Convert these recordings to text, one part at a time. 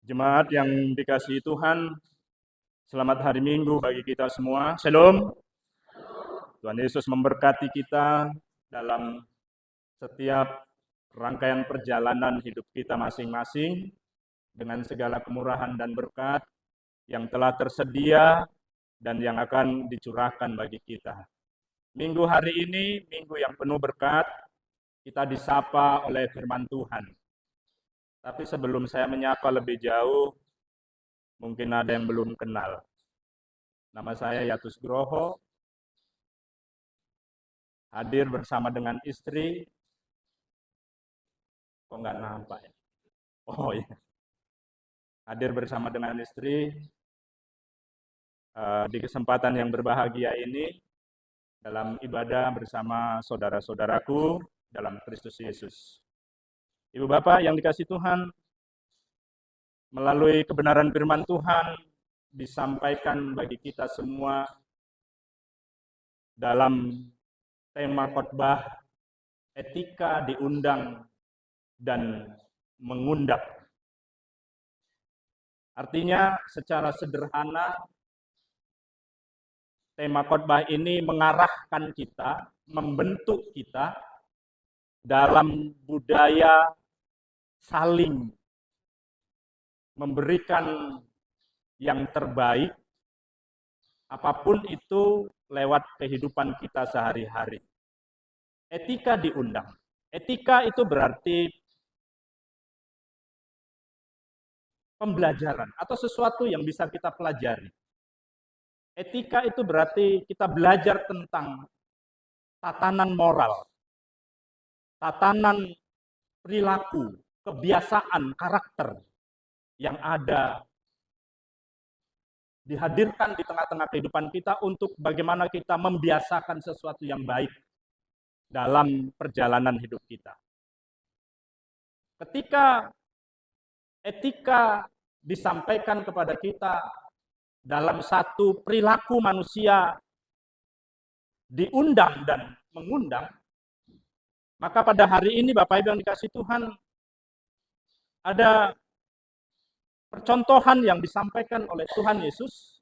Jemaat yang dikasihi Tuhan, selamat hari Minggu bagi kita semua. Shalom. Tuhan Yesus memberkati kita dalam setiap rangkaian perjalanan hidup kita masing-masing dengan segala kemurahan dan berkat yang telah tersedia dan yang akan dicurahkan bagi kita. Minggu hari ini, minggu yang penuh berkat, kita disapa oleh firman Tuhan. Tapi sebelum saya menyapa lebih jauh, mungkin ada yang belum kenal. Nama saya Yatus Groho, hadir bersama dengan istri. Kok nggak nampak ya? Oh ya, hadir bersama dengan istri di kesempatan yang berbahagia ini dalam ibadah bersama saudara-saudaraku dalam Kristus Yesus. Ibu Bapak yang dikasihi Tuhan, melalui kebenaran firman Tuhan disampaikan bagi kita semua dalam tema khotbah etika diundang dan mengundang. Artinya secara sederhana tema khotbah ini mengarahkan kita, membentuk kita dalam budaya saling memberikan yang terbaik, apapun itu lewat kehidupan kita sehari-hari. Etika diundang. Etika itu berarti pembelajaran atau sesuatu yang bisa kita pelajari. Etika itu berarti kita belajar tentang tatanan moral, tatanan perilaku, kebiasaan, karakter yang ada dihadirkan di tengah-tengah kehidupan kita untuk bagaimana kita membiasakan sesuatu yang baik dalam perjalanan hidup kita. Ketika etika disampaikan kepada kita dalam satu perilaku manusia diundang dan mengundang, maka pada hari ini Bapak Ibu yang dikasihi Tuhan, ada percontohan yang disampaikan oleh Tuhan Yesus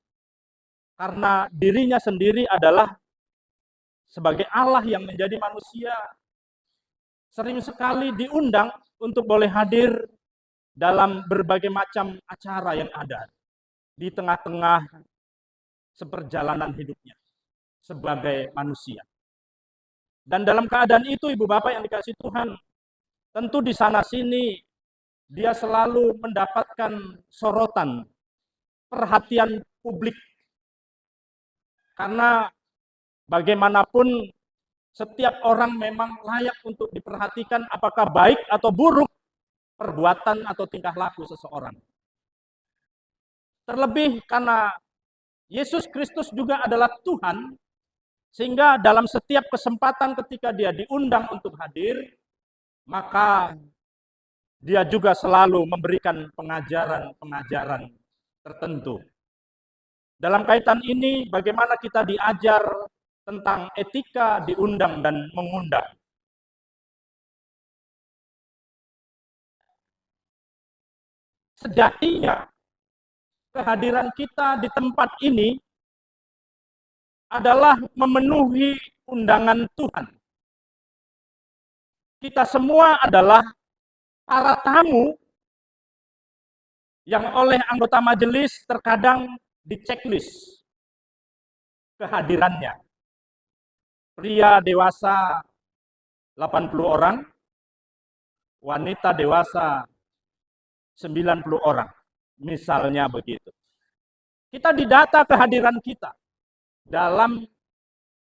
karena dirinya sendiri adalah sebagai Allah yang menjadi manusia, sering sekali diundang untuk boleh hadir dalam berbagai macam acara yang ada di tengah-tengah seperjalanan hidupnya sebagai manusia. Dan dalam keadaan itu, Ibu Bapak yang dikasihi Tuhan, tentu di sana-sini dia selalu mendapatkan sorotan, perhatian publik. Karena bagaimanapun setiap orang memang layak untuk diperhatikan apakah baik atau buruk perbuatan atau tingkah laku seseorang. Terlebih karena Yesus Kristus juga adalah Tuhan, sehingga dalam setiap kesempatan ketika dia diundang untuk hadir, maka dia juga selalu memberikan pengajaran-pengajaran tertentu. Dalam kaitan ini, bagaimana kita diajar tentang etika diundang dan mengundang. Sejatinya, kehadiran kita di tempat ini adalah memenuhi undangan Tuhan. Kita semua adalah para tamu yang oleh anggota majelis terkadang di checklist kehadirannya. Pria dewasa 80 orang, wanita dewasa 90 orang. Misalnya begitu. Kita didata kehadiran kita dalam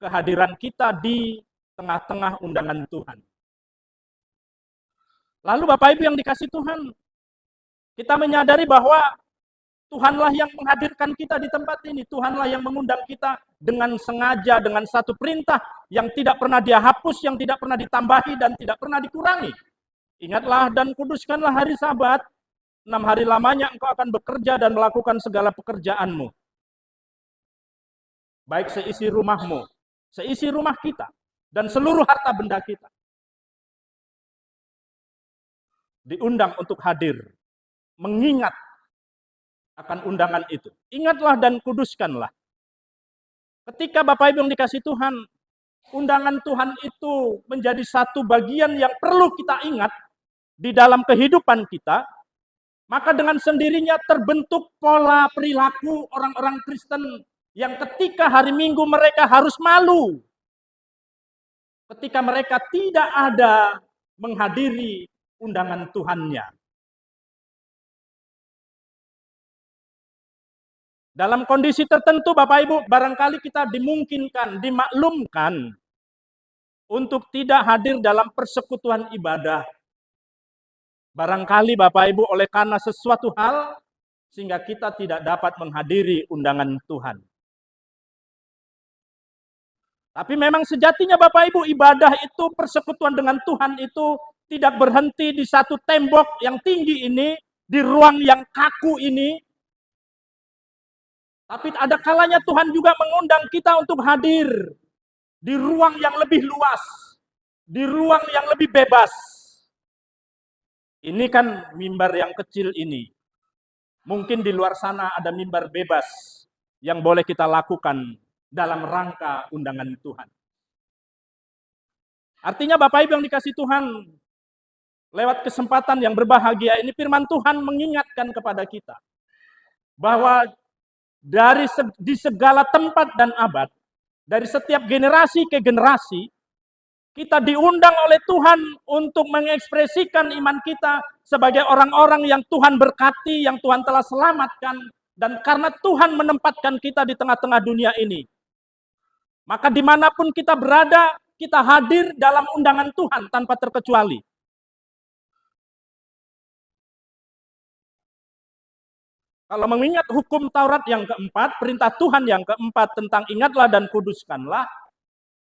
kehadiran kita di tengah-tengah undangan Tuhan. Lalu Bapak Ibu yang dikasihi Tuhan, kita menyadari bahwa Tuhanlah yang menghadirkan kita di tempat ini. Tuhanlah yang mengundang kita dengan sengaja, dengan satu perintah yang tidak pernah Dia hapus, yang tidak pernah ditambahi dan tidak pernah dikurangi. Ingatlah dan kuduskanlah hari Sabat. 6 hari lamanya engkau akan bekerja dan melakukan segala pekerjaanmu. Baik seisi rumahmu, seisi rumah kita, dan seluruh harta benda kita. Diundang untuk hadir, mengingat akan undangan itu. Ingatlah dan kuduskanlah. Ketika Bapak Ibu yang dikasih Tuhan, undangan Tuhan itu menjadi satu bagian yang perlu kita ingat di dalam kehidupan kita, maka dengan sendirinya terbentuk pola perilaku orang-orang Kristen yang ketika hari Minggu mereka harus malu. Ketika mereka tidak ada menghadiri undangan Tuhannya. Dalam kondisi tertentu Bapak Ibu, barangkali kita dimungkinkan, dimaklumkan untuk tidak hadir dalam persekutuan ibadah. Barangkali Bapak Ibu oleh karena sesuatu hal, sehingga kita tidak dapat menghadiri undangan Tuhan. Tapi memang sejatinya Bapak Ibu, ibadah itu, persekutuan dengan Tuhan itu tidak berhenti di satu tembok yang tinggi ini, di ruang yang kaku ini. Tapi ada kalanya Tuhan juga mengundang kita untuk hadir di ruang yang lebih luas, di ruang yang lebih bebas. Ini kan mimbar yang kecil ini. Mungkin di luar sana ada mimbar bebas yang boleh kita lakukan dalam rangka undangan Tuhan. Artinya Bapak Ibu yang dikasih Tuhan, lewat kesempatan yang berbahagia ini firman Tuhan mengingatkan kepada kita bahwa di segala tempat dan abad, dari setiap generasi ke generasi, kita diundang oleh Tuhan untuk mengekspresikan iman kita sebagai orang-orang yang Tuhan berkati, yang Tuhan telah selamatkan, dan karena Tuhan menempatkan kita di tengah-tengah dunia ini, maka dimanapun kita berada, kita hadir dalam undangan Tuhan tanpa terkecuali. Kalau mengingat hukum Taurat yang keempat, perintah Tuhan yang keempat tentang ingatlah dan kuduskanlah,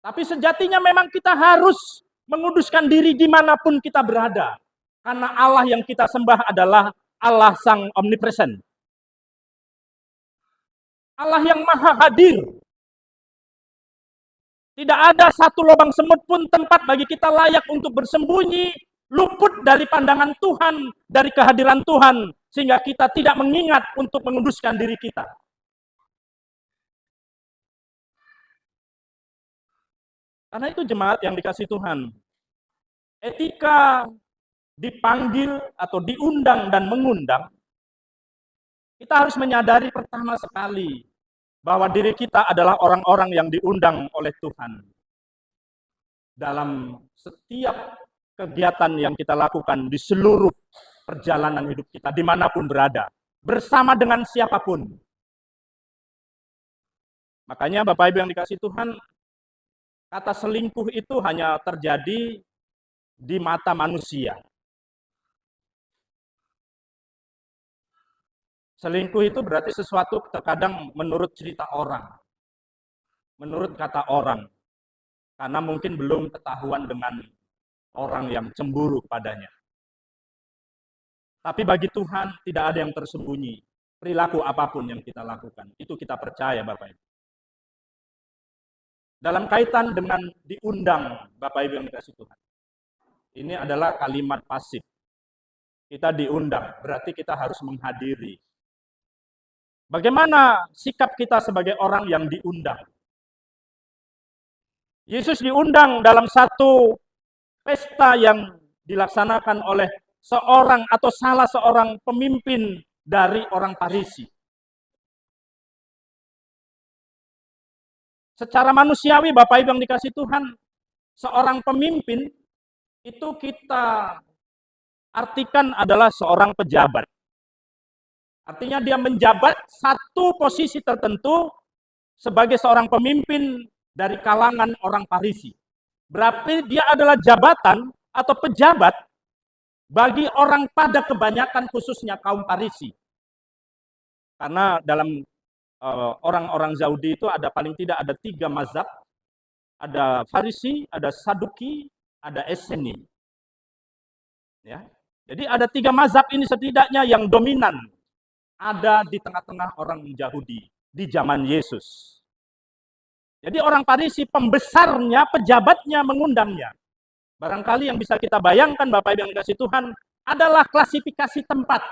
tapi sejatinya memang kita harus menguduskan diri dimanapun kita berada. Karena Allah yang kita sembah adalah Allah Sang Omnipresent. Allah yang maha hadir. Tidak ada satu lubang semut pun tempat bagi kita layak untuk bersembunyi, luput dari pandangan Tuhan, dari kehadiran Tuhan, sehingga kita tidak mengingat untuk menguduskan diri kita. Karena itu jemaat yang dikasih Tuhan, etika dipanggil atau diundang dan mengundang, kita harus menyadari pertama sekali bahwa diri kita adalah orang-orang yang diundang oleh Tuhan. Dalam setiap kegiatan yang kita lakukan di seluruh perjalanan hidup kita, dimanapun berada, bersama dengan siapapun. Makanya Bapak Ibu yang dikasih Tuhan, kata selingkuh itu hanya terjadi di mata manusia. Selingkuh itu berarti sesuatu terkadang menurut cerita orang, menurut kata orang, karena mungkin belum ketahuan dengan orang yang cemburu padanya. Tapi bagi Tuhan tidak ada yang tersembunyi. Perilaku apapun yang kita lakukan, itu kita percaya Bapak Ibu. Dalam kaitan dengan diundang Bapak Ibu yang dikasih Tuhan, ini adalah kalimat pasif. Kita diundang, berarti kita harus menghadiri. Bagaimana sikap kita sebagai orang yang diundang? Yesus diundang dalam satu pesta yang dilaksanakan oleh seorang atau salah seorang pemimpin dari orang Farisi. Secara manusiawi Bapak Ibu yang dikasih Tuhan, seorang pemimpin itu kita artikan adalah seorang pejabat. Artinya dia menjabat satu posisi tertentu sebagai seorang pemimpin dari kalangan orang Farisi. Berarti dia adalah jabatan atau pejabat bagi orang pada kebanyakan khususnya kaum Farisi. Karena dalam orang-orang Yahudi itu ada paling tidak ada 3 mazhab. Ada Farisi, ada Saduki, ada Esseni. Ya. Jadi ada 3 mazhab ini setidaknya yang dominan ada di tengah-tengah orang Yahudi di zaman Yesus. Jadi orang Farisi pembesarnya, pejabatnya mengundangnya. Barangkali yang bisa kita bayangkan Bapak Ibu yang dikasih Tuhan adalah klasifikasi tempat.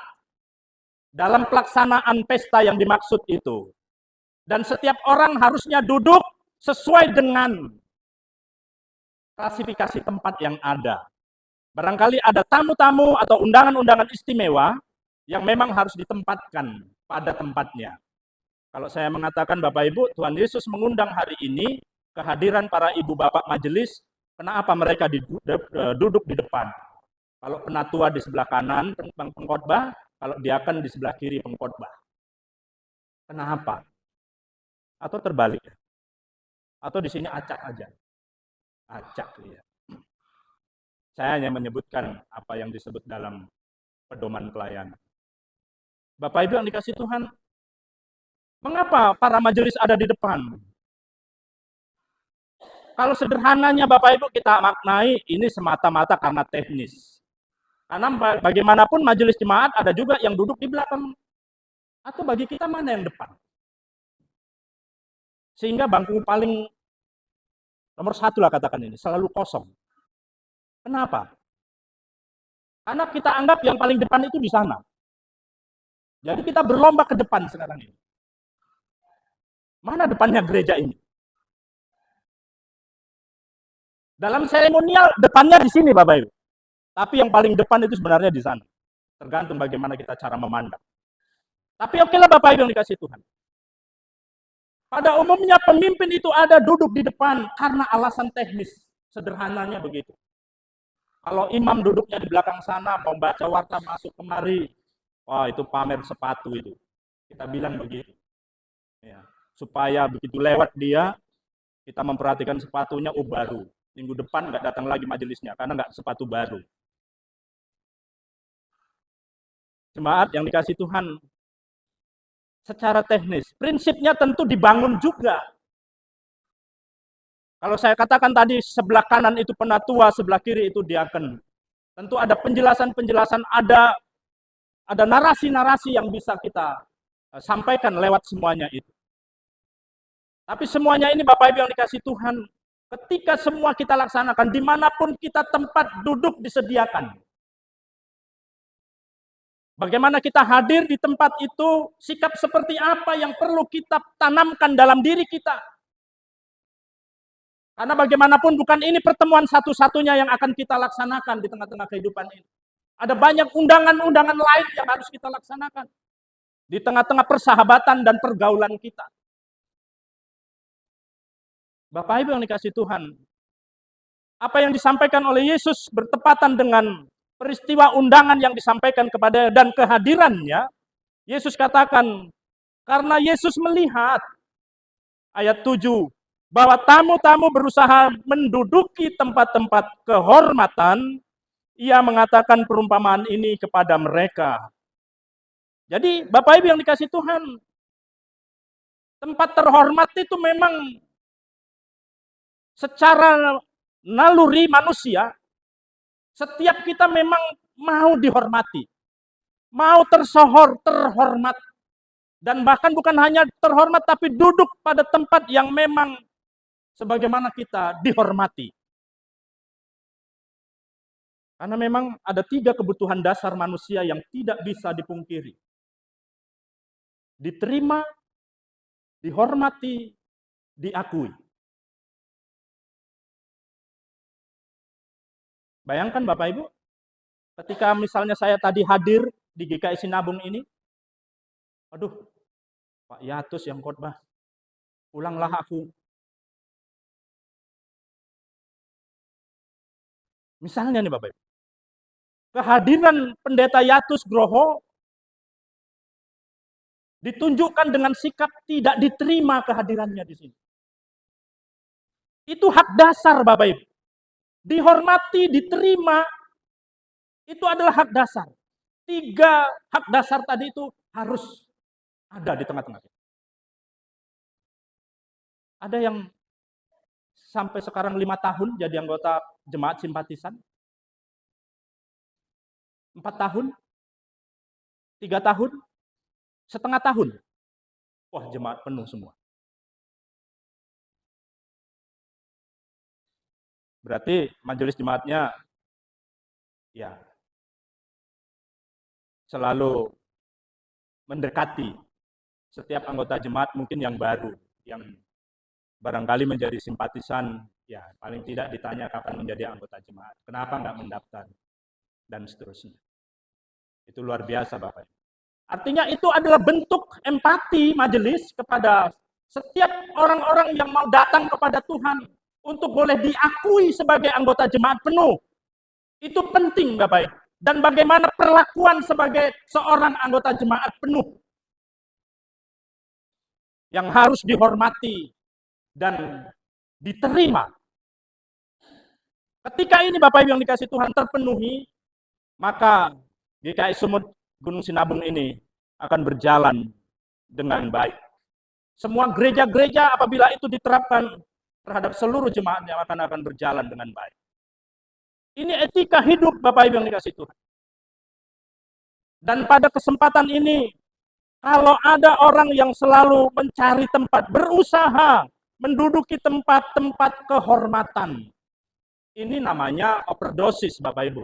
dalam pelaksanaan pesta yang dimaksud itu. Dan setiap orang harusnya duduk sesuai dengan klasifikasi tempat yang ada. Barangkali ada tamu-tamu atau undangan-undangan istimewa yang memang harus ditempatkan pada tempatnya. Kalau saya mengatakan Bapak Ibu, Tuhan Yesus mengundang hari ini kehadiran para ibu bapak majelis, kenapa mereka duduk di depan? Kalau penatua di sebelah kanan pengkhotbah, kalau diaken di sebelah kiri pengkhotbah. Kenapa? Atau terbalik? Atau di sini acak aja? Acak, ya. Saya hanya menyebutkan apa yang disebut dalam pedoman pelayanan. Bapak Ibu yang dikasih Tuhan, mengapa para majelis ada di depan? Kalau sederhananya Bapak Ibu kita maknai ini semata-mata karena teknis. Karena bagaimanapun majelis jemaat ada juga yang duduk di belakang. Atau bagi kita mana yang depan? Sehingga bangku paling nomor 1 lah katakan ini, selalu kosong. Kenapa? Karena kita anggap yang paling depan itu di sana. Jadi kita berlomba ke depan sekarang ini. Mana depannya gereja ini? Dalam seremonial depannya di sini Bapak Ibu. Tapi yang paling depan itu sebenarnya di sana. Tergantung bagaimana kita cara memandang. Tapi okelah Bapak Ibu yang dikasih Tuhan. Pada umumnya pemimpin itu ada duduk di depan karena alasan teknis. Sederhananya begitu. Kalau imam duduknya di belakang sana, mau baca warta masuk kemari, wah itu pamer sepatu itu. Kita bilang begitu. Ya, supaya begitu lewat dia, kita memperhatikan sepatunya, oh baru. Minggu depan nggak datang lagi majelisnya, karena nggak sepatu baru. Jemaat yang dikasih Tuhan, secara teknis, prinsipnya tentu dibangun juga. Kalau saya katakan tadi sebelah kanan itu penatua, sebelah kiri itu diaken. Tentu ada penjelasan-penjelasan, ada narasi-narasi yang bisa kita sampaikan lewat semuanya itu. Tapi semuanya ini Bapak Ibu yang dikasih Tuhan, ketika semua kita laksanakan, dimanapun kita tempat duduk disediakan. Bagaimana kita hadir di tempat itu, sikap seperti apa yang perlu kita tanamkan dalam diri kita. Karena bagaimanapun bukan ini pertemuan satu-satunya yang akan kita laksanakan di tengah-tengah kehidupan ini. Ada banyak undangan-undangan lain yang harus kita laksanakan. Di tengah-tengah persahabatan dan pergaulan kita. Bapak Ibu yang dikasih Tuhan, apa yang disampaikan oleh Yesus bertepatan dengan peristiwa undangan yang disampaikan kepada dan kehadirannya. Yesus katakan, karena Yesus melihat, ayat 7, bahwa tamu-tamu berusaha menduduki tempat-tempat kehormatan, ia mengatakan perumpamaan ini kepada mereka. Jadi Bapak Ibu yang dikasih Tuhan, tempat terhormat itu memang secara naluri manusia, setiap kita memang mau dihormati, mau tersohor, terhormat, dan bahkan bukan hanya terhormat, tapi duduk pada tempat yang memang sebagaimana kita dihormati. Karena memang ada 3 kebutuhan dasar manusia yang tidak bisa dipungkiri. Diterima, dihormati, diakui. Bayangkan Bapak Ibu, ketika misalnya saya tadi hadir di GKI Sinabung ini, aduh, Pak Yatus yang khotbah, pulanglah aku. Misalnya nih Bapak Ibu, kehadiran Pendeta Yatus Groho ditunjukkan dengan sikap tidak diterima kehadirannya di sini. Itu hak dasar Bapak Ibu. Dihormati, diterima, itu adalah hak dasar. 3 hak dasar tadi itu harus ada di tengah-tengah. Ada yang sampai sekarang 5 tahun jadi anggota jemaat simpatisan. 4 tahun, 3 tahun, setengah tahun. Wah, jemaat penuh semua. Berarti majelis jemaatnya ya selalu mendekati setiap anggota jemaat mungkin yang baru, yang barangkali menjadi simpatisan, ya paling tidak ditanya kapan menjadi anggota jemaat, kenapa nggak mendaftar, dan seterusnya. Itu luar biasa Bapak. Artinya itu adalah bentuk empati majelis kepada setiap orang-orang yang mau datang kepada Tuhan untuk boleh diakui sebagai anggota jemaat penuh. Itu penting Bapak. Dan bagaimana perlakuan sebagai seorang anggota jemaat penuh yang harus dihormati dan diterima. Ketika ini Bapak Ibu yang dikasih Tuhan terpenuhi, maka GKI Sumut Gunung Sinabung ini akan berjalan dengan baik. Semua gereja-gereja apabila itu diterapkan terhadap seluruh jemaatnya akan berjalan dengan baik. Ini etika hidup Bapak Ibu yang dikasih Tuhan. Dan pada kesempatan ini, kalau ada orang yang selalu mencari tempat, berusaha menduduki tempat-tempat kehormatan, ini namanya overdosis Bapak Ibu.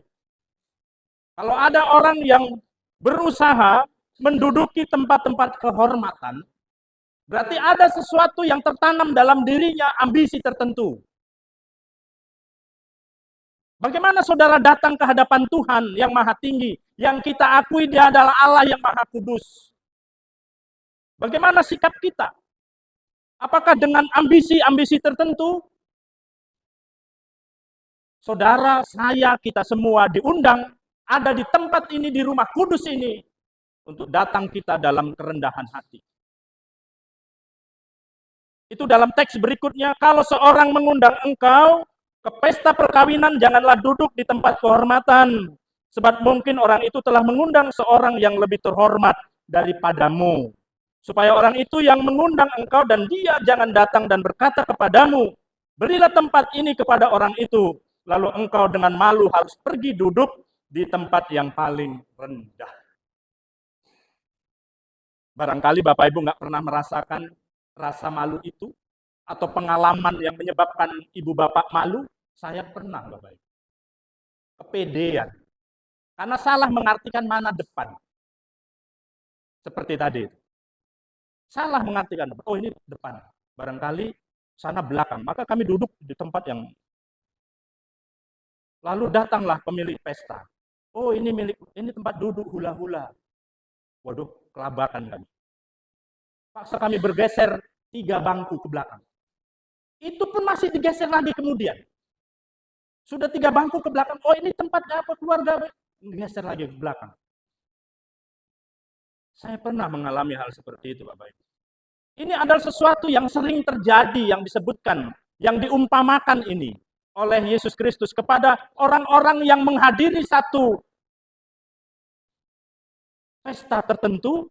Kalau ada orang yang berusaha menduduki tempat-tempat kehormatan, berarti ada sesuatu yang tertanam dalam dirinya, ambisi tertentu. Bagaimana saudara datang ke hadapan Tuhan yang maha tinggi, yang kita akui dia adalah Allah yang maha kudus? Bagaimana sikap kita? Apakah dengan ambisi-ambisi tertentu? Saudara, saya, kita semua diundang ada di tempat ini, di rumah kudus ini, untuk datang kita dalam kerendahan hati. Itu dalam teks berikutnya, kalau seorang mengundang engkau ke pesta perkawinan, janganlah duduk di tempat kehormatan, sebab mungkin orang itu telah mengundang seorang yang lebih terhormat daripadamu. Supaya orang itu yang mengundang engkau dan dia jangan datang dan berkata kepadamu, berilah tempat ini kepada orang itu, lalu engkau dengan malu harus pergi duduk di tempat yang paling rendah. Barangkali Bapak Ibu nggak pernah merasakan rasa malu itu, atau pengalaman yang menyebabkan ibu bapak malu. Saya pernah Bapak Ibu. Kepedean. Karena salah mengartikan mana depan. Seperti tadi. Salah mengartikan, oh ini depan. Barangkali sana belakang. Maka kami duduk di tempat yang... Lalu datanglah pemilik pesta. Oh ini tempat duduk hula-hula. Waduh, kelabakan kami. Paksa kami bergeser 3 bangku ke belakang. Itu pun masih digeser lagi kemudian. Sudah 3 bangku ke belakang. Oh ini tempatnya apa keluarga? Digeser lagi ke belakang. Saya pernah mengalami hal seperti itu Bapak Ibu. Ini adalah sesuatu yang sering terjadi, yang disebutkan, yang diumpamakan ini oleh Yesus Kristus kepada orang-orang yang menghadiri satu pesta tertentu,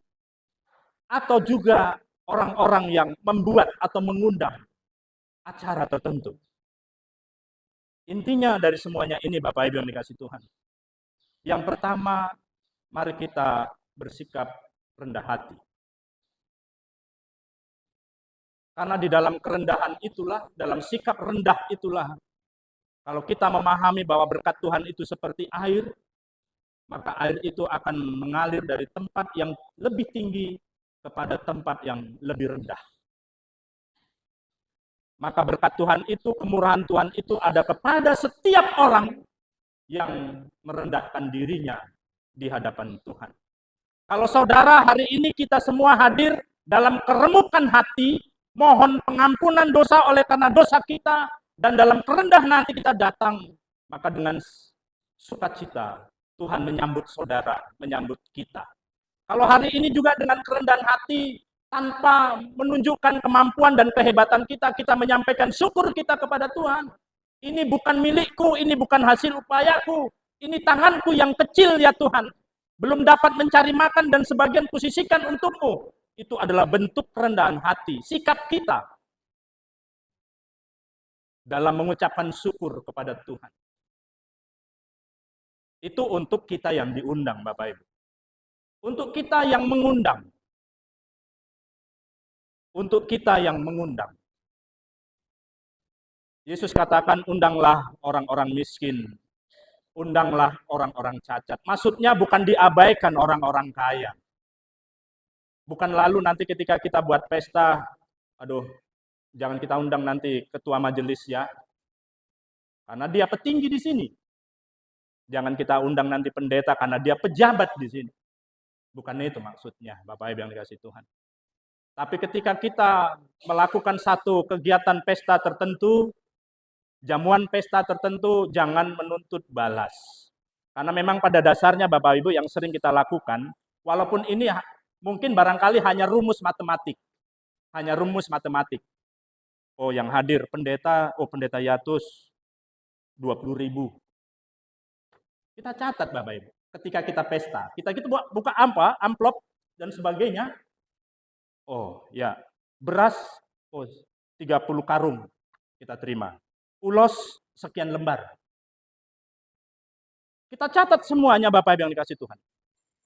atau juga orang-orang yang membuat atau mengundang acara tertentu. Intinya dari semuanya ini Bapak Ibu yang dikasih Tuhan. Yang pertama, mari kita bersikap rendah hati. Karena di dalam kerendahan itulah, dalam sikap rendah itulah, kalau kita memahami bahwa berkat Tuhan itu seperti air, maka air itu akan mengalir dari tempat yang lebih tinggi kepada tempat yang lebih rendah. Maka berkat Tuhan itu, kemurahan Tuhan itu ada kepada setiap orang yang merendahkan dirinya di hadapan Tuhan. Kalau saudara hari ini kita semua hadir dalam keremukan hati, mohon pengampunan dosa oleh karena dosa kita, dan dalam kerendahan hati kita datang, maka dengan sukacita Tuhan menyambut saudara, menyambut kita. Kalau hari ini juga dengan kerendahan hati, tanpa menunjukkan kemampuan dan kehebatan kita, kita menyampaikan syukur kita kepada Tuhan. Ini bukan milikku, ini bukan hasil upayaku, ini tanganku yang kecil ya Tuhan. Belum dapat mencari makan dan sebagian kusisihkan untukmu. Itu adalah bentuk kerendahan hati, sikap kita dalam mengucapkan syukur kepada Tuhan. Itu untuk kita yang diundang Bapak Ibu. Untuk kita yang mengundang. Untuk kita yang mengundang. Yesus katakan, undanglah orang-orang miskin. Undanglah orang-orang cacat. Maksudnya bukan diabaikan orang-orang kaya. Bukan lalu nanti ketika kita buat pesta, aduh, jangan kita undang nanti ketua majelis ya, karena dia petinggi di sini. Jangan kita undang nanti pendeta karena dia pejabat di sini. Bukan itu maksudnya, Bapak Ibu yang dikasihi Tuhan. Tapi ketika kita melakukan satu kegiatan pesta tertentu, jamuan pesta tertentu, jangan menuntut balas. Karena memang pada dasarnya Bapak Ibu yang sering kita lakukan, walaupun ini mungkin barangkali hanya rumus matematik. Hanya rumus matematik. Oh yang hadir pendeta, pendeta Yatus 20.000. Kita catat Bapak Ibu. Ketika kita pesta, kita buka amplop dan sebagainya. Oh ya, beras 30 karung kita terima. Ulos sekian lembar. Kita catat semuanya Bapak Ibu yang dikasihi Tuhan.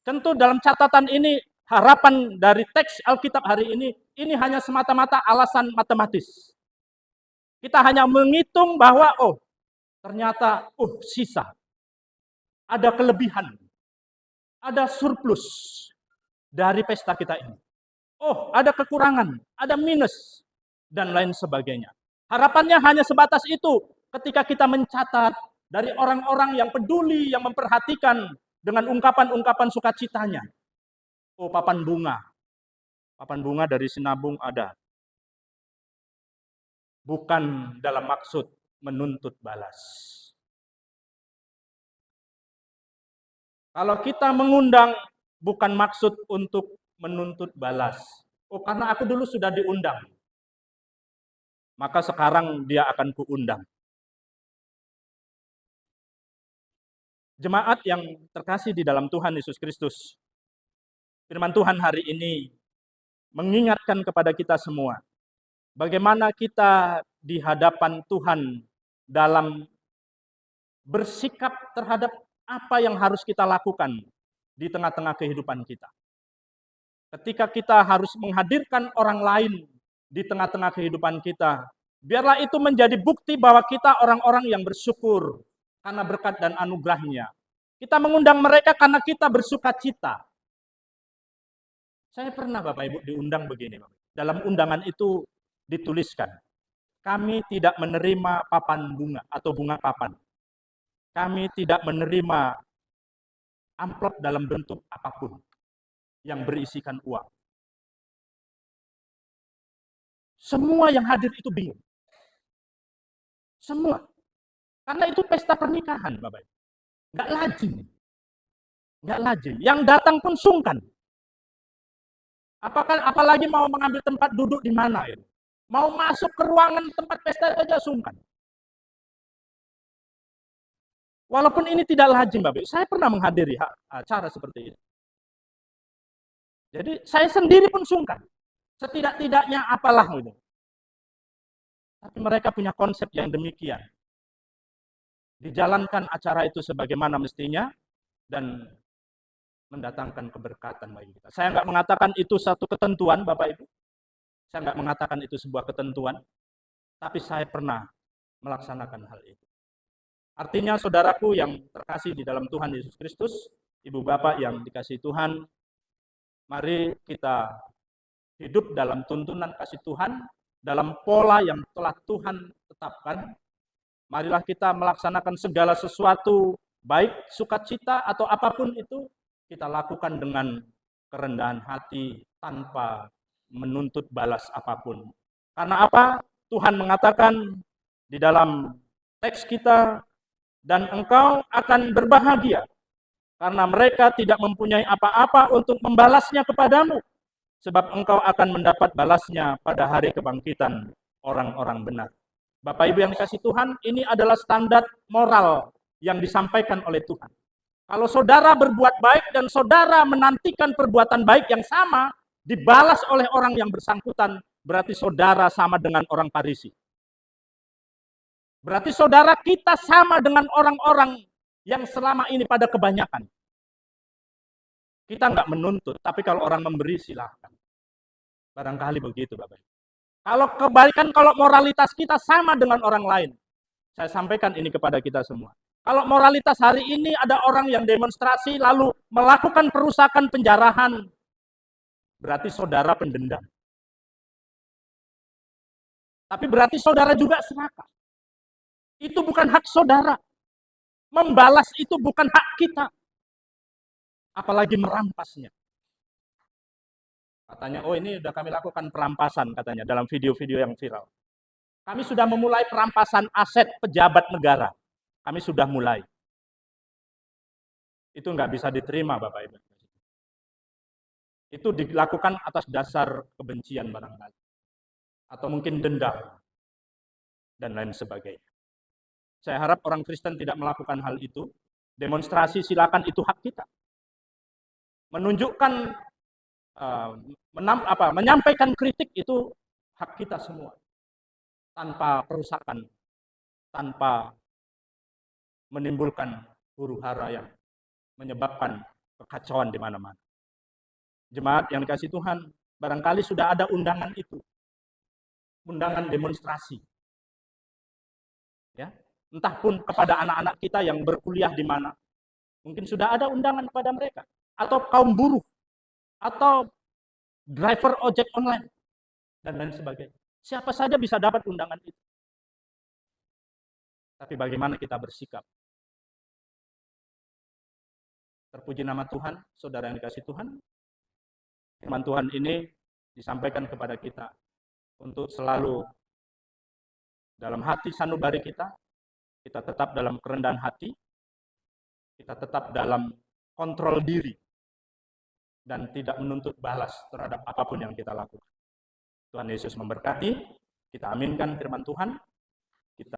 Tentu dalam catatan ini harapan dari teks Alkitab hari ini hanya semata-mata alasan matematis. Kita hanya menghitung bahwa ternyata sisa. Ada kelebihan. Ada surplus dari pesta kita ini. Ada kekurangan, ada minus, dan lain sebagainya. Harapannya hanya sebatas itu ketika kita mencatat dari orang-orang yang peduli, yang memperhatikan dengan ungkapan-ungkapan sukacitanya. Papan bunga. Papan bunga dari Sinabung ada. Bukan dalam maksud menuntut balas. Kalau kita mengundang bukan maksud untuk menuntut balas. Karena aku dulu sudah diundang. Maka sekarang dia akan kuundang. Jemaat yang terkasih di dalam Tuhan Yesus Kristus. Firman Tuhan hari ini mengingatkan kepada kita semua. Bagaimana kita di hadapan Tuhan dalam bersikap terhadap apa yang harus kita lakukan di tengah-tengah kehidupan kita. Ketika kita harus menghadirkan orang lain di tengah-tengah kehidupan kita, biarlah itu menjadi bukti bahwa kita orang-orang yang bersyukur karena berkat dan anugerahnya. Kita mengundang mereka karena kita bersuka cita. Saya pernah Bapak Ibu diundang begini. Dalam undangan itu dituliskan, kami tidak menerima papan bunga atau bunga papan. Kami tidak menerima amplop dalam bentuk apapun yang berisikan uang. Semua yang hadir itu bingung. Semua. Karena itu pesta pernikahan, Bapak. Nggak lazim. Nggak lazim. Yang datang pun sungkan. Apalagi mau mengambil tempat duduk di mana itu. Mau masuk ke ruangan tempat pesta saja sungkan. Walaupun ini tidak lazim, Bapak. Saya pernah menghadiri acara seperti ini. Jadi saya sendiri pun sungkan. Setidak-tidaknya apalah itu. Tapi mereka punya konsep yang demikian. Dijalankan acara itu sebagaimana mestinya dan mendatangkan keberkatan bagi kita. Saya nggak mengatakan itu satu ketentuan, Bapak Ibu. Saya nggak mengatakan itu sebuah ketentuan. Tapi saya pernah melaksanakan hal itu. Artinya saudaraku yang terkasih di dalam Tuhan Yesus Kristus, Ibu Bapak yang dikasihi Tuhan, mari kita hidup dalam tuntunan kasih Tuhan, dalam pola yang telah Tuhan tetapkan. Marilah kita melaksanakan segala sesuatu, baik sukacita atau apapun itu, kita lakukan dengan kerendahan hati tanpa menuntut balas apapun. Karena apa? Tuhan mengatakan di dalam teks kita, dan engkau akan berbahagia karena mereka tidak mempunyai apa-apa untuk membalasnya kepadamu, sebab engkau akan mendapat balasnya pada hari kebangkitan orang-orang benar. Bapak Ibu yang dikasihi Tuhan, ini adalah standar moral yang disampaikan oleh Tuhan. Kalau saudara berbuat baik dan saudara menantikan perbuatan baik yang sama dibalas oleh orang yang bersangkutan, berarti saudara sama dengan orang Farisi. Berarti saudara kita sama dengan orang-orang yang selama ini pada kebanyakan. Kita nggak menuntut, tapi kalau orang memberi silahkan. Barangkali begitu Bapak. Kalau kebalikan, kalau moralitas kita sama dengan orang lain. Saya sampaikan ini kepada kita semua. Kalau moralitas hari ini ada orang yang demonstrasi lalu melakukan perusakan penjarahan. berarti saudara pendendam. Tapi berarti saudara juga serakah. Itu bukan hak saudara. Membalas itu bukan hak kita. Apalagi merampasnya. Katanya, oh ini udah kami lakukan perampasan katanya dalam video-video yang viral. Kami sudah memulai perampasan aset pejabat negara. Kami sudah mulai. Itu nggak bisa diterima, Bapak Ibu. Itu dilakukan atas dasar kebencian barangkali. Atau mungkin dendam. Dan lain sebagainya. Saya harap orang Kristen tidak melakukan hal itu. Demonstrasi silakan, itu hak kita. Menunjukkan, menyampaikan kritik itu hak kita semua. Tanpa perusakan, tanpa menimbulkan huru-hara yang menyebabkan kekacauan di mana-mana. Jemaat yang dikasihi Tuhan, barangkali sudah ada undangan itu. Undangan demonstrasi. Ya, entah pun kepada anak-anak kita yang berkuliah di mana. Mungkin sudah ada undangan kepada mereka. Atau kaum buruh. Atau driver ojek online. Dan lain sebagainya. Siapa saja bisa dapat undangan itu. Tapi bagaimana kita bersikap? Terpuji nama Tuhan, saudara yang dikasihi Tuhan. Firman Tuhan ini disampaikan kepada kita untuk selalu dalam hati sanubari kita tetap dalam kerendahan hati, kita tetap dalam kontrol diri, dan tidak menuntut balas terhadap apapun yang kita lakukan. Tuhan Yesus memberkati, kita aminkan firman Tuhan.